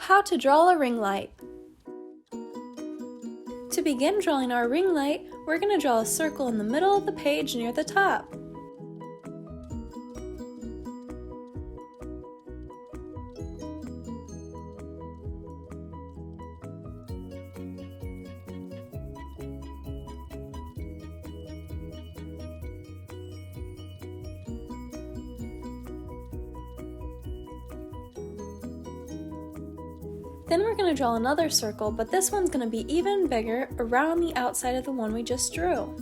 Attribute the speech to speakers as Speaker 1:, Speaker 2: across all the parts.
Speaker 1: how to draw a ring light. To begin drawing our ring light, we're going to draw a circle in the middle of the page near the top. Then we're going to draw another circle, but this one's going to be even bigger around the outside of the one we just drew.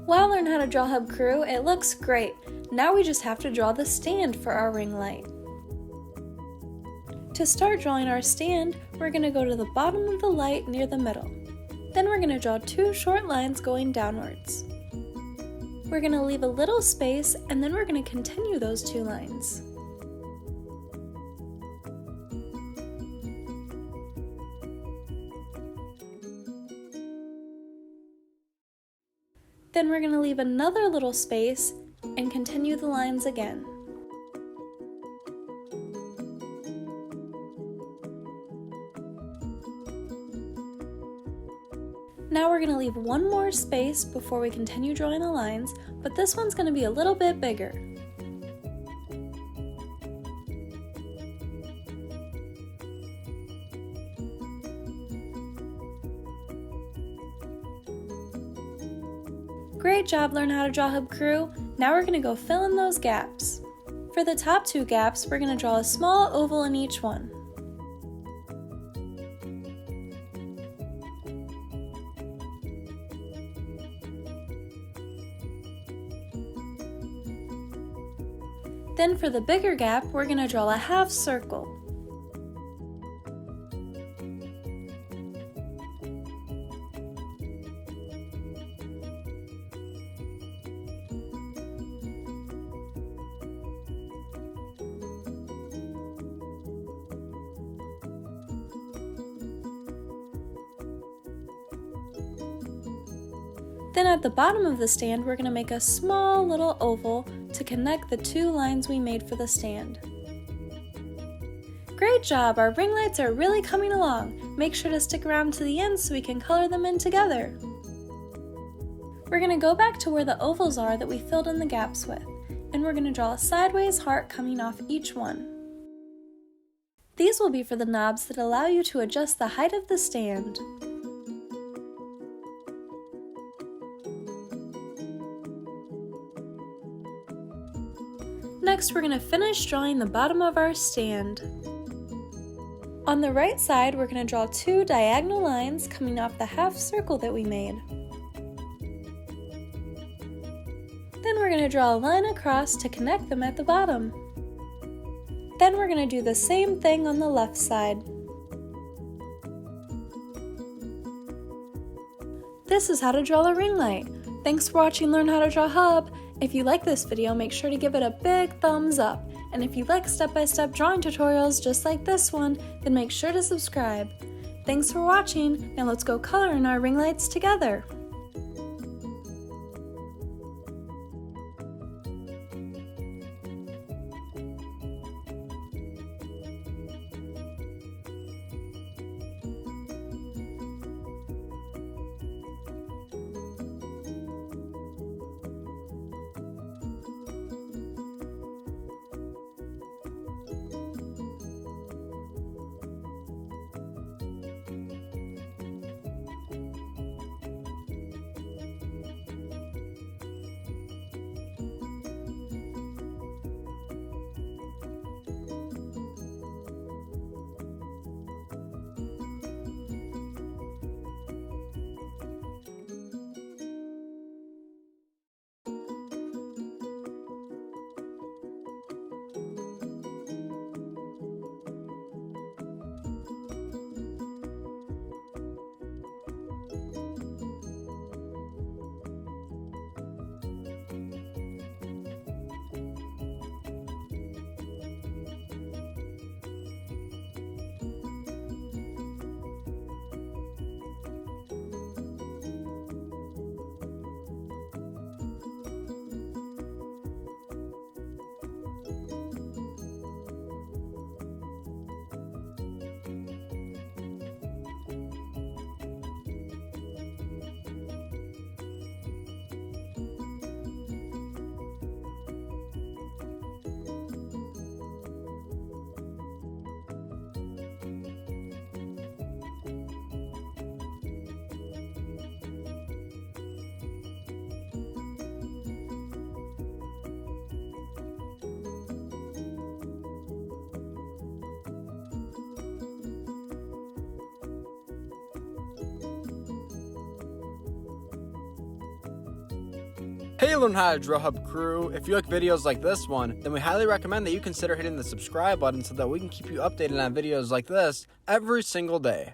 Speaker 1: Wow, Learn How to Draw Hub crew, it looks great. Now we just have to draw the stand for our ring light. To start drawing our stand, we're going to go to the bottom of the light near the middle. Then we're going to draw two short lines going downwards. We're going to leave a little space and then we're going to continue those two lines. Then we're going to leave another little space and continue the lines again. Now we're going to leave one more space before we continue drawing the lines, but this one's going to be a little bit bigger. Great job, Learn How to Draw Hub crew! Now we're going to go fill in those gaps. For the top two gaps, we're going to draw a small oval in each one. Then for the bigger gap, we're going to draw a half circle. Then at the bottom of the stand, we're going to make a small little oval to connect the two lines we made for the stand. Great job! Our ring lights are really coming along. Make sure to stick around to the end so we can color them in together. We're going to go back to where the ovals are that we filled in the gaps with, and we're going to draw a sideways heart coming off each one. These will be for the knobs that allow you to adjust the height of the stand. Next, we're going to finish drawing the bottom of our stand. On the right side, we're going to draw two diagonal lines coming off the half circle that we made. Then we're going to draw a line across to connect them at the bottom. Then we're going to do the same thing on the left side. This is how to draw a ring light. Thanks for watching Learn How to Draw Hub. If you like this video, make sure to give it a big thumbs up. And if you like step-by-step drawing tutorials just like this one, then make sure to subscribe. Thanks for watching. Now let's go color in our ring lights together.
Speaker 2: Hey Learn How to Drill Hub crew, if you like videos like this one, then we highly recommend that you consider hitting the subscribe button so that we can keep you updated on videos like this every single day.